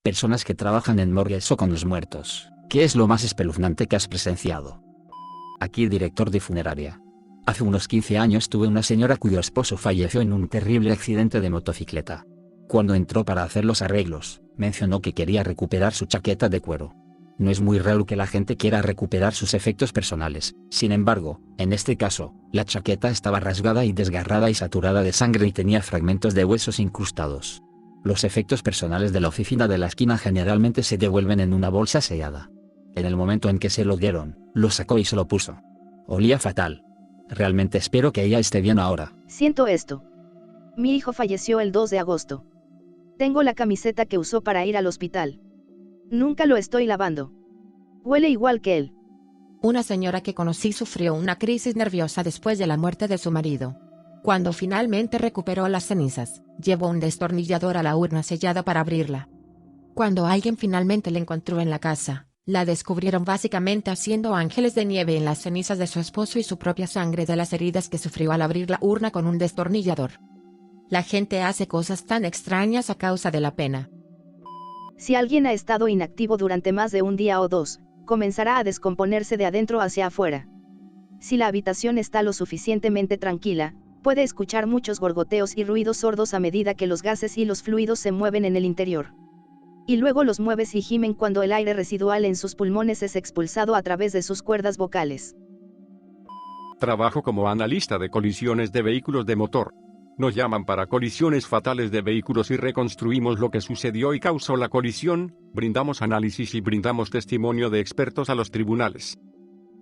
Personas que trabajan en morgues o con los muertos. ¿Qué es lo más espeluznante que has presenciado? Aquí director de funeraria. Hace unos 15 años tuve una señora cuyo esposo falleció en un terrible accidente de motocicleta. Cuando entró para hacer los arreglos, mencionó que quería recuperar su chaqueta de cuero. No es muy raro que la gente quiera recuperar sus efectos personales, sin embargo, en este caso, la chaqueta estaba rasgada y desgarrada y saturada de sangre y tenía fragmentos de huesos incrustados. Los efectos personales de la oficina de la esquina generalmente se devuelven en una bolsa sellada. En el momento en que se lo dieron, lo sacó y se lo puso. Olía fatal. Realmente espero que ella esté bien ahora. Siento esto. Mi hijo falleció el 2 de agosto. Tengo la camiseta que usó para ir al hospital. Nunca lo estoy lavando. Huele igual que él. Una señora que conocí sufrió una crisis nerviosa después de la muerte de su marido. Cuando finalmente recuperó las cenizas, llevó un destornillador a la urna sellada para abrirla. Cuando alguien finalmente la encontró en la casa, la descubrieron básicamente haciendo ángeles de nieve en las cenizas de su esposo y su propia sangre de las heridas que sufrió al abrir la urna con un destornillador. La gente hace cosas tan extrañas a causa de la pena. Si alguien ha estado inactivo durante más de un día o dos, comenzará a descomponerse de adentro hacia afuera. Si la habitación está lo suficientemente tranquila, puede escuchar muchos gorgoteos y ruidos sordos a medida que los gases y los fluidos se mueven en el interior. Y luego los mueves y gimen cuando el aire residual en sus pulmones es expulsado a través de sus cuerdas vocales. Trabajo como analista de colisiones de vehículos de motor. Nos llaman para colisiones fatales de vehículos y reconstruimos lo que sucedió y causó la colisión, brindamos análisis y brindamos testimonio de expertos a los tribunales.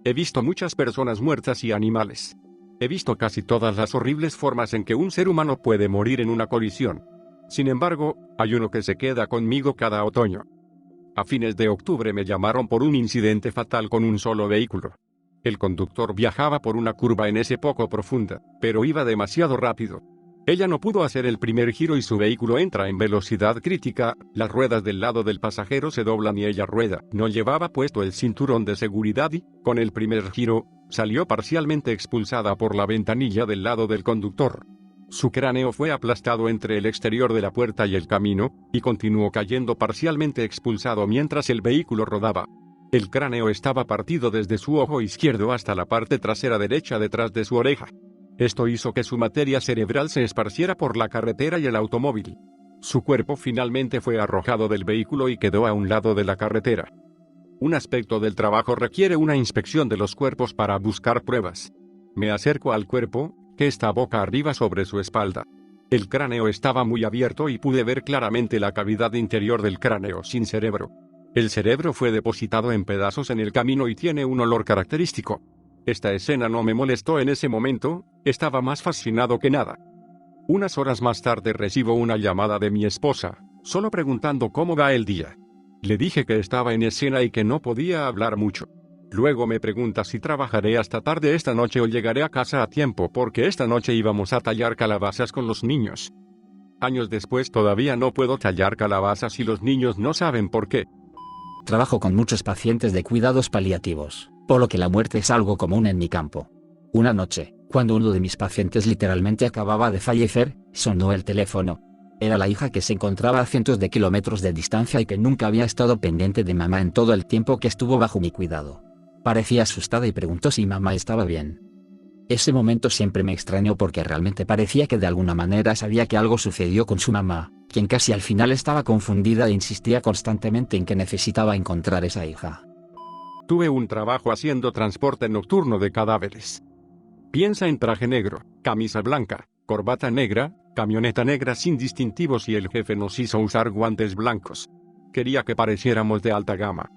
He visto muchas personas muertas y animales. He visto casi todas las horribles formas en que un ser humano puede morir en una colisión. Sin embargo, hay uno que se queda conmigo cada otoño. A fines de octubre me llamaron por un incidente fatal con un solo vehículo. El conductor viajaba por una curva en ese poco profunda, pero iba demasiado rápido. Ella no pudo hacer el primer giro y su vehículo entra en velocidad crítica, las ruedas del lado del pasajero se doblan y ella rueda. No llevaba puesto el cinturón de seguridad y, con el primer giro, salió parcialmente expulsada por la ventanilla del lado del conductor. Su cráneo fue aplastado entre el exterior de la puerta y el camino, y continuó cayendo parcialmente expulsado mientras el vehículo rodaba. El cráneo estaba partido desde su ojo izquierdo hasta la parte trasera derecha detrás de su oreja. Esto hizo que su materia cerebral se esparciera por la carretera y el automóvil. Su cuerpo finalmente fue arrojado del vehículo y quedó a un lado de la carretera. Un aspecto del trabajo requiere una inspección de los cuerpos para buscar pruebas. Me acerco al cuerpo, que está boca arriba sobre su espalda. El cráneo estaba muy abierto y pude ver claramente la cavidad interior del cráneo sin cerebro. El cerebro fue depositado en pedazos en el camino y tiene un olor característico. Esta escena no me molestó en ese momento, estaba más fascinado que nada. Unas horas más tarde recibo una llamada de mi esposa, solo preguntando cómo va el día. Le dije que estaba en escena y que no podía hablar mucho. Luego me pregunta si trabajaré hasta tarde esta noche o llegaré a casa a tiempo porque esta noche íbamos a tallar calabazas con los niños. Años después todavía no puedo tallar calabazas y los niños no saben por qué. Trabajo con muchos pacientes de cuidados paliativos, por lo que la muerte es algo común en mi campo. Una noche, cuando uno de mis pacientes literalmente acababa de fallecer, sonó el teléfono. Era la hija que se encontraba a cientos de kilómetros de distancia y que nunca había estado pendiente de mamá en todo el tiempo que estuvo bajo mi cuidado. Parecía asustada y preguntó si mamá estaba bien. Ese momento siempre me extrañó porque realmente parecía que de alguna manera sabía que algo sucedió con su mamá, quien casi al final estaba confundida e insistía constantemente en que necesitaba encontrar esa hija. Tuve un trabajo haciendo transporte nocturno de cadáveres. Piensa en traje negro, camisa blanca, corbata negra, camioneta negra sin distintivos y el jefe nos hizo usar guantes blancos. Quería que pareciéramos de alta gama.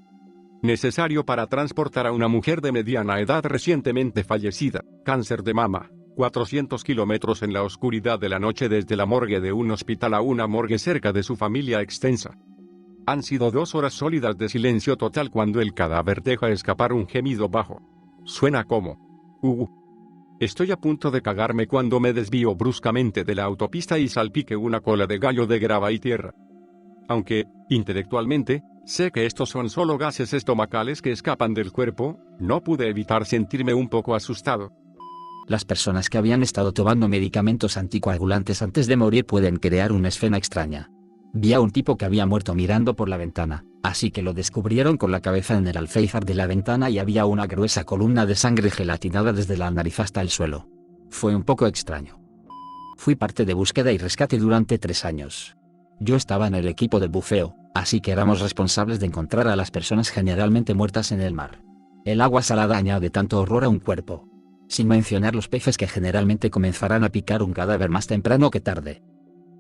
Necesario para transportar a una mujer de mediana edad recientemente fallecida, cáncer de mama, 400 kilómetros en la oscuridad de la noche desde la morgue de un hospital a una morgue cerca de su familia extensa. Han sido 2 horas sólidas de silencio total cuando el cadáver deja escapar un gemido bajo. Suena como Estoy a punto de cagarme cuando me desvío bruscamente de la autopista y salpique una cola de gallo de grava y tierra. Aunque, intelectualmente, sé que estos son solo gases estomacales que escapan del cuerpo, no pude evitar sentirme un poco asustado. Las personas que habían estado tomando medicamentos anticoagulantes antes de morir pueden crear una escena extraña. Vi a un tipo que había muerto mirando por la ventana, así que lo descubrieron con la cabeza en el alféizar de la ventana y había una gruesa columna de sangre gelatinada desde la nariz hasta el suelo. Fue un poco extraño. Fui parte de búsqueda y rescate durante 3 años. Yo estaba en el equipo de buceo, así que éramos responsables de encontrar a las personas generalmente muertas en el mar. El agua salada añade tanto horror a un cuerpo. Sin mencionar los peces que generalmente comenzarán a picar un cadáver más temprano que tarde.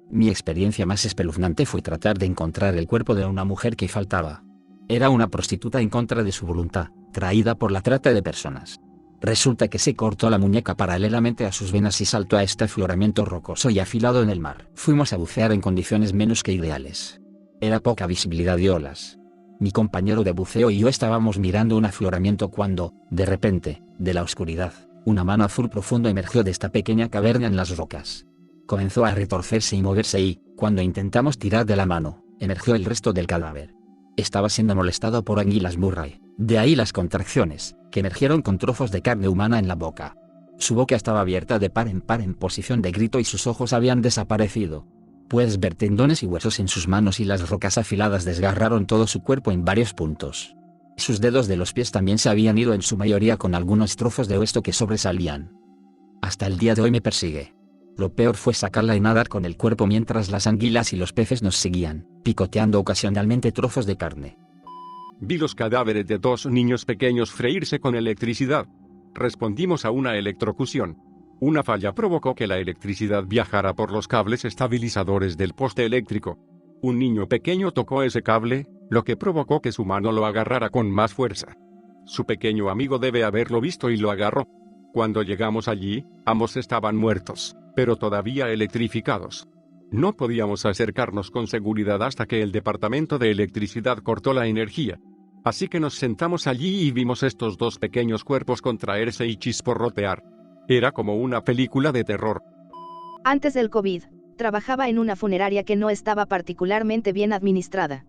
Mi experiencia más espeluznante fue tratar de encontrar el cuerpo de una mujer que faltaba. Era una prostituta en contra de su voluntad, traída por la trata de personas. Resulta que se cortó la muñeca paralelamente a sus venas y saltó a este afloramiento rocoso y afilado en el mar. Fuimos a bucear en condiciones menos que ideales. Era poca visibilidad y olas. Mi compañero de buceo y yo estábamos mirando un afloramiento cuando, de repente, de la oscuridad, una mano azul profundo emergió de esta pequeña caverna en las rocas. Comenzó a retorcerse y moverse y, cuando intentamos tirar de la mano, emergió el resto del cadáver. Estaba siendo molestado por anguilas Murray, de ahí las contracciones, que emergieron con trozos de carne humana en la boca. Su boca estaba abierta de par en posición de grito y sus ojos habían desaparecido. Puedes ver tendones y huesos en sus manos y las rocas afiladas desgarraron todo su cuerpo en varios puntos. Sus dedos de los pies también se habían ido en su mayoría con algunos trozos de hueso que sobresalían. Hasta el día de hoy me persigue. Lo peor fue sacarla y nadar con el cuerpo mientras las anguilas y los peces nos seguían, picoteando ocasionalmente trozos de carne. Vi los cadáveres de 2 niños pequeños freírse con electricidad. Respondimos a una electrocución. Una falla provocó que la electricidad viajara por los cables estabilizadores del poste eléctrico. Un niño pequeño tocó ese cable, lo que provocó que su mano lo agarrara con más fuerza. Su pequeño amigo debe haberlo visto y lo agarró. Cuando llegamos allí, ambos estaban muertos, pero todavía electrificados. No podíamos acercarnos con seguridad hasta que el departamento de electricidad cortó la energía. Así que nos sentamos allí y vimos estos 2 pequeños cuerpos contraerse y chisporrotear. Era como una película de terror. Antes del COVID, trabajaba en una funeraria que no estaba particularmente bien administrada.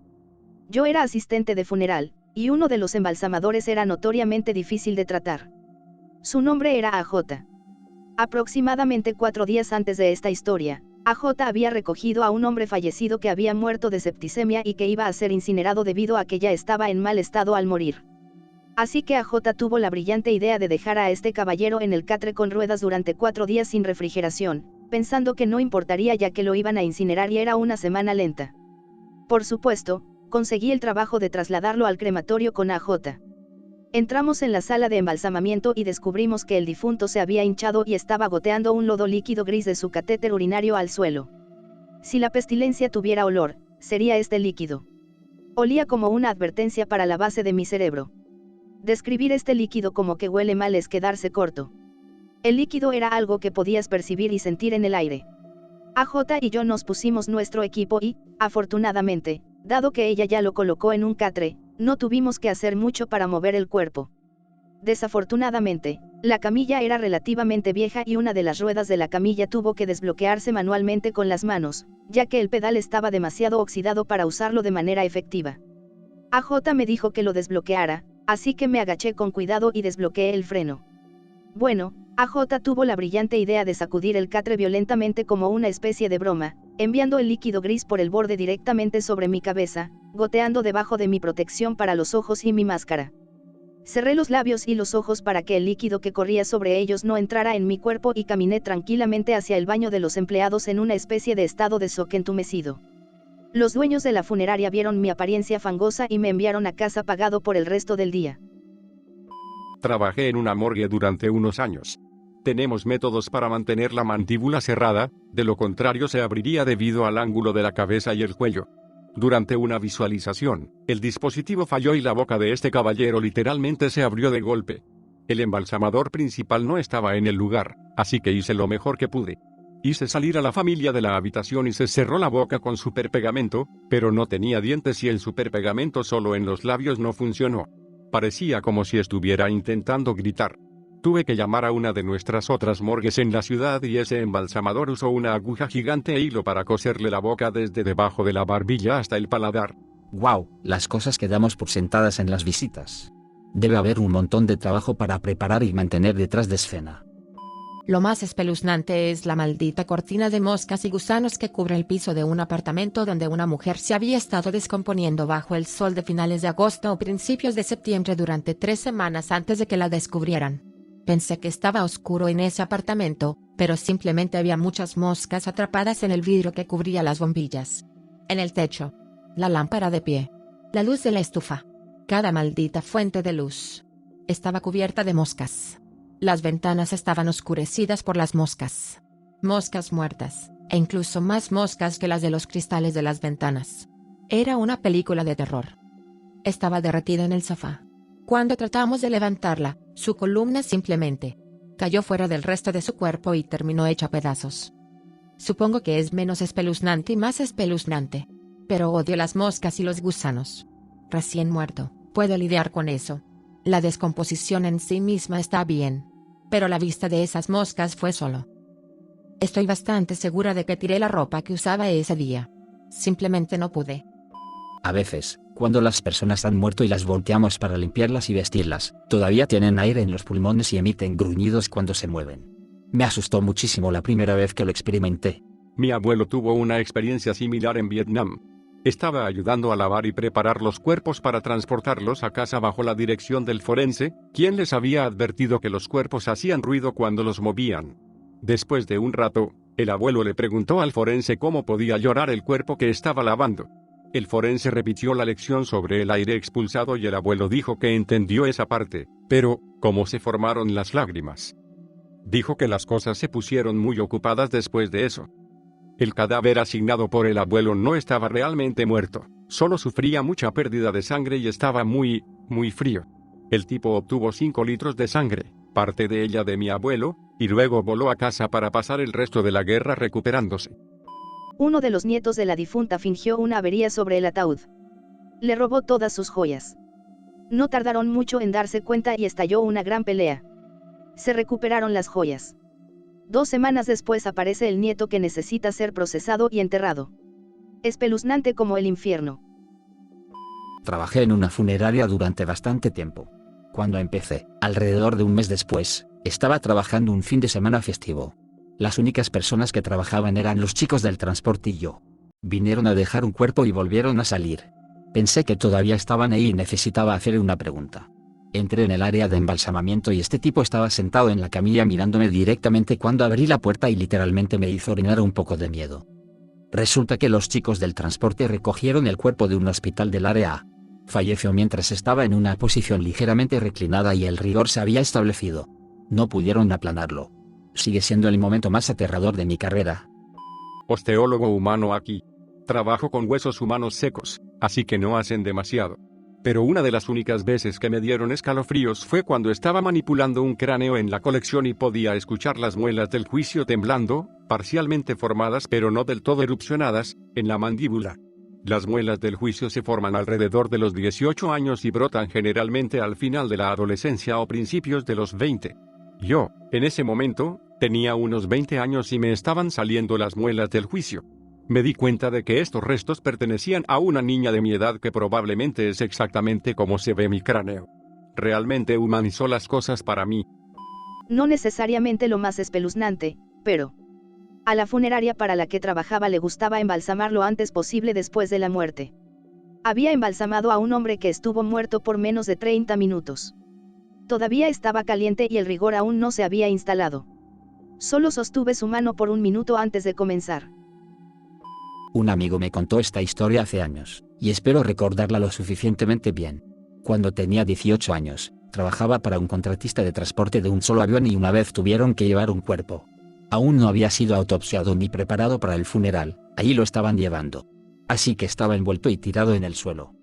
Yo era asistente de funeral, y uno de los embalsamadores era notoriamente difícil de tratar. Su nombre era AJ. Aproximadamente 4 días antes de esta historia, AJ había recogido a un hombre fallecido que había muerto de septicemia y que iba a ser incinerado debido a que ya estaba en mal estado al morir. Así que AJ tuvo la brillante idea de dejar a este caballero en el catre con ruedas durante 4 días sin refrigeración, pensando que no importaría ya que lo iban a incinerar y era una semana lenta. Por supuesto, conseguí el trabajo de trasladarlo al crematorio con AJ. Entramos en la sala de embalsamamiento y descubrimos que el difunto se había hinchado y estaba goteando un lodo líquido gris de su catéter urinario al suelo. Si la pestilencia tuviera olor, sería este líquido. Olía como una advertencia para la base de mi cerebro. Describir este líquido como que huele mal es quedarse corto. El líquido era algo que podías percibir y sentir en el aire. AJ y yo nos pusimos nuestro equipo y, afortunadamente, dado que ella ya lo colocó en un catre, no tuvimos que hacer mucho para mover el cuerpo. Desafortunadamente, la camilla era relativamente vieja y una de las ruedas de la camilla tuvo que desbloquearse manualmente con las manos, ya que el pedal estaba demasiado oxidado para usarlo de manera efectiva. AJ me dijo que lo desbloqueara, así que me agaché con cuidado y desbloqueé el freno. Bueno, AJ tuvo la brillante idea de sacudir el catre violentamente como una especie de broma, enviando el líquido gris por el borde directamente sobre mi cabeza, goteando debajo de mi protección para los ojos y mi máscara. Cerré los labios y los ojos para que el líquido que corría sobre ellos no entrara en mi cuerpo y caminé tranquilamente hacia el baño de los empleados en una especie de estado de shock entumecido. Los dueños de la funeraria vieron mi apariencia fangosa y me enviaron a casa pagado por el resto del día. Trabajé en una morgue durante unos años. Tenemos métodos para mantener la mandíbula cerrada, de lo contrario se abriría debido al ángulo de la cabeza y el cuello. Durante una visualización, el dispositivo falló y la boca de este caballero literalmente se abrió de golpe. El embalsamador principal no estaba en el lugar, así que hice lo mejor que pude. Hice salir a la familia de la habitación y se cerró la boca con superpegamento, pero no tenía dientes y el superpegamento solo en los labios no funcionó. Parecía como si estuviera intentando gritar. Tuve que llamar a una de nuestras otras morgues en la ciudad y ese embalsamador usó una aguja gigante e hilo para coserle la boca desde debajo de la barbilla hasta el paladar. Wow, las cosas que damos por sentadas en las visitas. Debe haber un montón de trabajo para preparar y mantener detrás de escena. Lo más espeluznante es la maldita cortina de moscas y gusanos que cubre el piso de un apartamento donde una mujer se había estado descomponiendo bajo el sol de finales de agosto o principios de septiembre durante 3 semanas antes de que la descubrieran. Pensé que estaba oscuro en ese apartamento, pero simplemente había muchas moscas atrapadas en el vidrio que cubría las bombillas. En el techo. La lámpara de pie. La luz de la estufa. Cada maldita fuente de luz. Estaba cubierta de moscas. Las ventanas estaban oscurecidas por las moscas. Moscas muertas, e incluso más moscas que las de los cristales de las ventanas. Era una película de terror. Estaba derretida en el sofá. Cuando tratamos de levantarla, su columna simplemente cayó fuera del resto de su cuerpo y terminó hecha a pedazos. Supongo que es menos espeluznante y más espeluznante. Pero odio las moscas y los gusanos. Recién muerto, puedo lidiar con eso. La descomposición en sí misma está bien. Pero la vista de esas moscas fue solo. Estoy bastante segura de que tiré la ropa que usaba ese día. Simplemente no pude. A veces, cuando las personas han muerto y las volteamos para limpiarlas y vestirlas, todavía tienen aire en los pulmones y emiten gruñidos cuando se mueven. Me asustó muchísimo la primera vez que lo experimenté. Mi abuelo tuvo una experiencia similar en Vietnam. Estaba ayudando a lavar y preparar los cuerpos para transportarlos a casa bajo la dirección del forense, quien les había advertido que los cuerpos hacían ruido cuando los movían. Después de un rato, el abuelo le preguntó al forense cómo podía llorar el cuerpo que estaba lavando. El forense repitió la lección sobre el aire expulsado y el abuelo dijo que entendió esa parte, pero, ¿cómo se formaron las lágrimas? Dijo que las cosas se pusieron muy ocupadas después de eso. El cadáver asignado por el abuelo no estaba realmente muerto, solo sufría mucha pérdida de sangre y estaba muy frío. El tipo obtuvo 5 litros de sangre, parte de ella de mi abuelo, y luego voló a casa para pasar el resto de la guerra recuperándose. Uno de los nietos de la difunta fingió una avería sobre el ataúd. Le robó todas sus joyas. No tardaron mucho en darse cuenta y estalló una gran pelea. Se recuperaron las joyas. 2 semanas después aparece el nieto que necesita ser procesado y enterrado. Espeluznante como el infierno. Trabajé en una funeraria durante bastante tiempo. Cuando empecé, alrededor de un mes después, estaba trabajando un fin de semana festivo. Las únicas personas que trabajaban eran los chicos del transporte y yo. Vinieron a dejar un cuerpo y volvieron a salir. Pensé que todavía estaban ahí y necesitaba hacer una pregunta. Entré en el área de embalsamamiento y este tipo estaba sentado en la camilla mirándome directamente cuando abrí la puerta y literalmente me hizo orinar un poco de miedo. Resulta que los chicos del transporte recogieron el cuerpo de un hospital del área A. Falleció mientras estaba en una posición ligeramente reclinada y el rigor se había establecido. No pudieron aplanarlo. Sigue siendo el momento más aterrador de mi carrera. Osteólogo humano aquí. Trabajo con huesos humanos secos, así que no hacen demasiado. Pero una de las únicas veces que me dieron escalofríos fue cuando estaba manipulando un cráneo en la colección y podía escuchar las muelas del juicio temblando, parcialmente formadas pero no del todo erupcionadas, en la mandíbula. Las muelas del juicio se forman alrededor de los 18 años y brotan generalmente al final de la adolescencia o principios de los 20. Yo, en ese momento, tenía unos 20 años y me estaban saliendo las muelas del juicio. Me di cuenta de que estos restos pertenecían a una niña de mi edad que probablemente es exactamente como se ve mi cráneo. Realmente humanizó las cosas para mí. No necesariamente lo más espeluznante, pero a la funeraria para la que trabajaba le gustaba embalsamar lo antes posible después de la muerte. Había embalsamado a un hombre que estuvo muerto por menos de 30 minutos. Todavía estaba caliente y el rigor aún no se había instalado. Solo sostuve su mano por 1 minuto antes de comenzar. Un amigo me contó esta historia hace años, y espero recordarla lo suficientemente bien. Cuando tenía 18 años, trabajaba para un contratista de transporte de un solo avión y una vez tuvieron que llevar un cuerpo. Aún no había sido autopsiado ni preparado para el funeral, allí lo estaban llevando. Así que estaba envuelto y tirado en el suelo.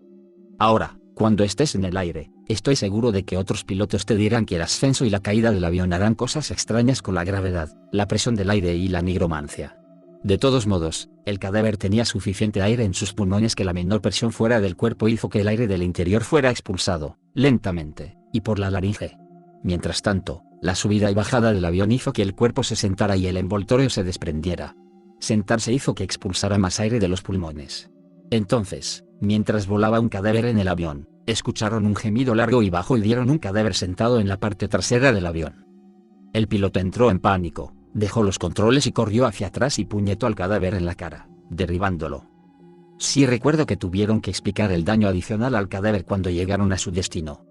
Ahora, cuando estés en el aire, estoy seguro de que otros pilotos te dirán que el ascenso y la caída del avión harán cosas extrañas con la gravedad, la presión del aire y la nigromancia. De todos modos, el cadáver tenía suficiente aire en sus pulmones que la menor presión fuera del cuerpo hizo que el aire del interior fuera expulsado, lentamente, y por la laringe. Mientras tanto, la subida y bajada del avión hizo que el cuerpo se sentara y el envoltorio se desprendiera. Sentarse hizo que expulsara más aire de los pulmones. Entonces, mientras volaba un cadáver en el avión, escucharon un gemido largo y bajo y vieron un cadáver sentado en la parte trasera del avión. El piloto entró en pánico, dejó los controles y corrió hacia atrás y puñetó al cadáver en la cara, derribándolo. Sí recuerdo que tuvieron que explicar el daño adicional al cadáver cuando llegaron a su destino.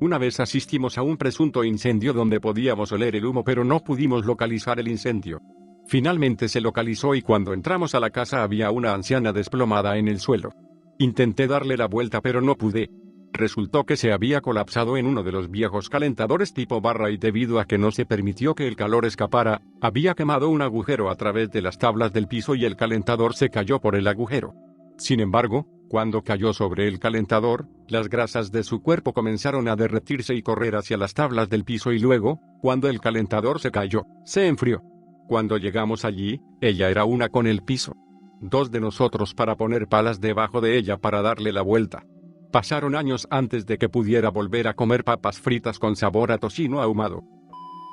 Una vez asistimos a un presunto incendio donde podíamos oler el humo pero no pudimos localizar el incendio. Finalmente se localizó y cuando entramos a la casa había una anciana desplomada en el suelo. Intenté darle la vuelta pero no pude. Resultó que se había colapsado en uno de los viejos calentadores tipo barra y debido a que no se permitió que el calor escapara, había quemado un agujero a través de las tablas del piso y el calentador se cayó por el agujero. Sin embargo, cuando cayó sobre el calentador, las grasas de su cuerpo comenzaron a derretirse y correr hacia las tablas del piso y luego, cuando el calentador se cayó, se enfrió. Cuando llegamos allí, ella era una con el piso. 2 de nosotros para poner palas debajo de ella para darle la vuelta. Pasaron años antes de que pudiera volver a comer papas fritas con sabor a tocino ahumado.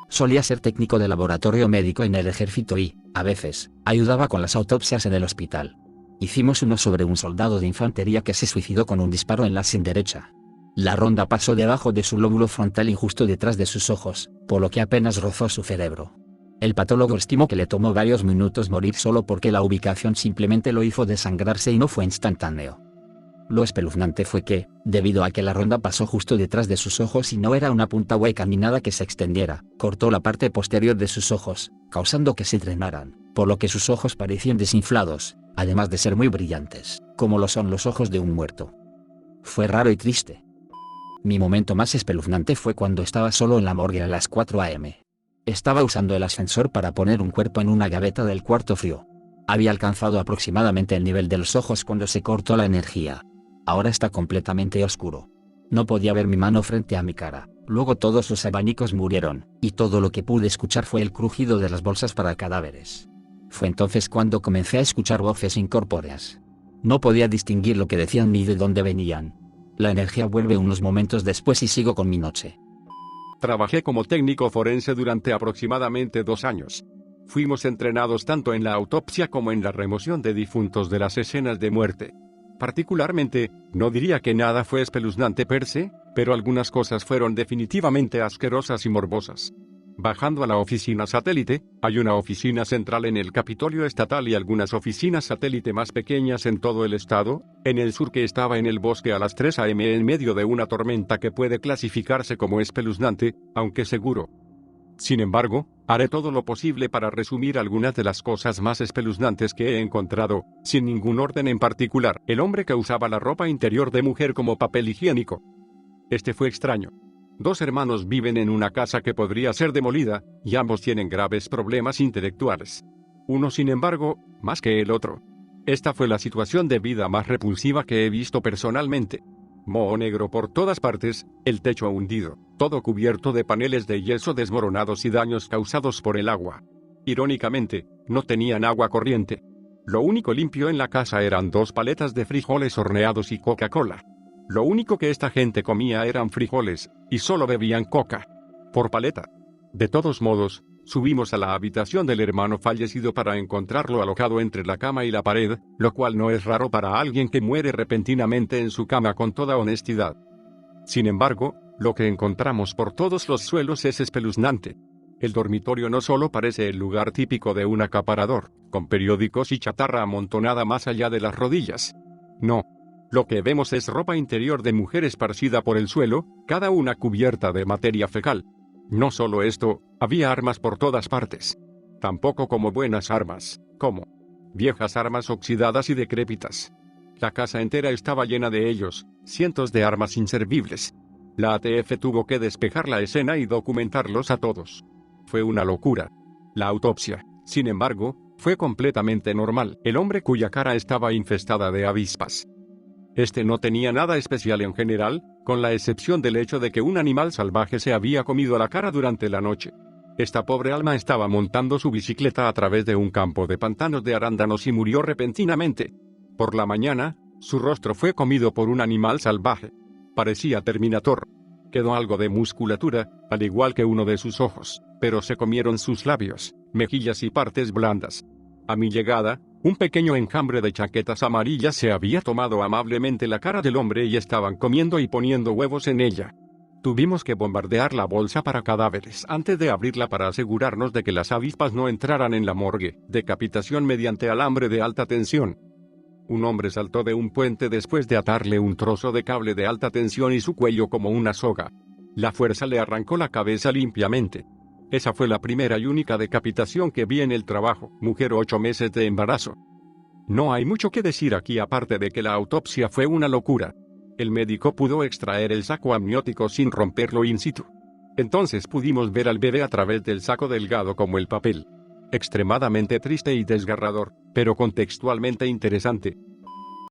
Solía ser técnico de laboratorio médico en el ejército y, a veces, ayudaba con las autopsias en el hospital. Hicimos uno sobre un soldado de infantería que se suicidó con un disparo en la sien derecha. La ronda pasó debajo de su lóbulo frontal y justo detrás de sus ojos, por lo que apenas rozó su cerebro. El patólogo estimó que le tomó varios minutos morir solo porque la ubicación simplemente lo hizo desangrarse y no fue instantáneo. Lo espeluznante fue que, debido a que la ronda pasó justo detrás de sus ojos y no era una punta hueca ni nada que se extendiera, cortó la parte posterior de sus ojos, causando que se drenaran, por lo que sus ojos parecían desinflados, además de ser muy brillantes, como lo son los ojos de un muerto. Fue raro y triste. Mi momento más espeluznante fue cuando estaba solo en la morgue a las 4 a.m. Estaba usando el ascensor para poner un cuerpo en una gaveta del cuarto frío. Había alcanzado aproximadamente el nivel de los ojos cuando se cortó la energía. Ahora está completamente oscuro. No podía ver mi mano frente a mi cara. Luego todos los abanicos murieron, y todo lo que pude escuchar fue el crujido de las bolsas para cadáveres. Fue entonces cuando comencé a escuchar voces incorpóreas. No podía distinguir lo que decían ni de dónde venían. La energía vuelve unos momentos después y sigo con mi noche. Trabajé como técnico forense durante aproximadamente 2 años. Fuimos entrenados tanto en la autopsia como en la remoción de difuntos de las escenas de muerte. Particularmente, no diría que nada fue espeluznante per se, pero algunas cosas fueron definitivamente asquerosas y morbosas. Bajando a la oficina satélite, hay una oficina central en el Capitolio Estatal y algunas oficinas satélite más pequeñas en todo el estado, en el sur que estaba en el bosque a las 3 a.m. en medio de una tormenta que puede clasificarse como espeluznante, aunque seguro. Sin embargo, haré todo lo posible para resumir algunas de las cosas más espeluznantes que he encontrado, sin ningún orden en particular. El hombre que usaba la ropa interior de mujer como papel higiénico. Este fue extraño. 2 hermanos viven en una casa que podría ser demolida, y ambos tienen graves problemas intelectuales. Uno, sin embargo, más que el otro. Esta fue la situación de vida más repulsiva que he visto personalmente. Moho negro por todas partes, el techo hundido, todo cubierto de paneles de yeso desmoronados y daños causados por el agua. Irónicamente, no tenían agua corriente. Lo único limpio en la casa eran 2 paletas de frijoles horneados y Coca-Cola. Lo único que esta gente comía eran frijoles, y solo bebían coca. Por paleta. De todos modos, subimos a la habitación del hermano fallecido para encontrarlo alojado entre la cama y la pared, lo cual no es raro para alguien que muere repentinamente en su cama con toda honestidad. Sin embargo, lo que encontramos por todos los suelos es espeluznante. El dormitorio no solo parece el lugar típico de un acaparador, con periódicos y chatarra amontonada más allá de las rodillas. No. Lo que vemos es ropa interior de mujer esparcida por el suelo, cada una cubierta de materia fecal. No solo esto, había armas por todas partes. Tampoco como buenas armas, como viejas armas oxidadas y decrépitas. La casa entera estaba llena de ellos, cientos de armas inservibles. La ATF tuvo que despejar la escena y documentarlos a todos. Fue una locura. La autopsia, sin embargo, fue completamente normal. El hombre cuya cara estaba infestada de avispas. Este no tenía nada especial en general, con la excepción del hecho de que un animal salvaje se había comido la cara durante la noche. Esta pobre alma estaba montando su bicicleta a través de un campo de pantanos de arándanos y murió repentinamente. Por la mañana, su rostro fue comido por un animal salvaje. Parecía Terminator. Quedó algo de musculatura, al igual que uno de sus ojos, pero se comieron sus labios, mejillas y partes blandas. A mi llegada, un pequeño enjambre de chaquetas amarillas se había tomado amablemente la cara del hombre y estaban comiendo y poniendo huevos en ella. Tuvimos que bombardear la bolsa para cadáveres antes de abrirla para asegurarnos de que las avispas no entraran en la morgue. Decapitación mediante alambre de alta tensión. Un hombre saltó de un puente después de atarle un trozo de cable de alta tensión y su cuello como una soga. La fuerza le arrancó la cabeza limpiamente. Esa fue la primera y única decapitación que vi en el trabajo. Mujer 8 meses de embarazo. No hay mucho que decir aquí aparte de que la autopsia fue una locura. El médico pudo extraer el saco amniótico sin romperlo in situ. Entonces pudimos ver al bebé a través del saco delgado como el papel. Extremadamente triste y desgarrador, pero contextualmente interesante.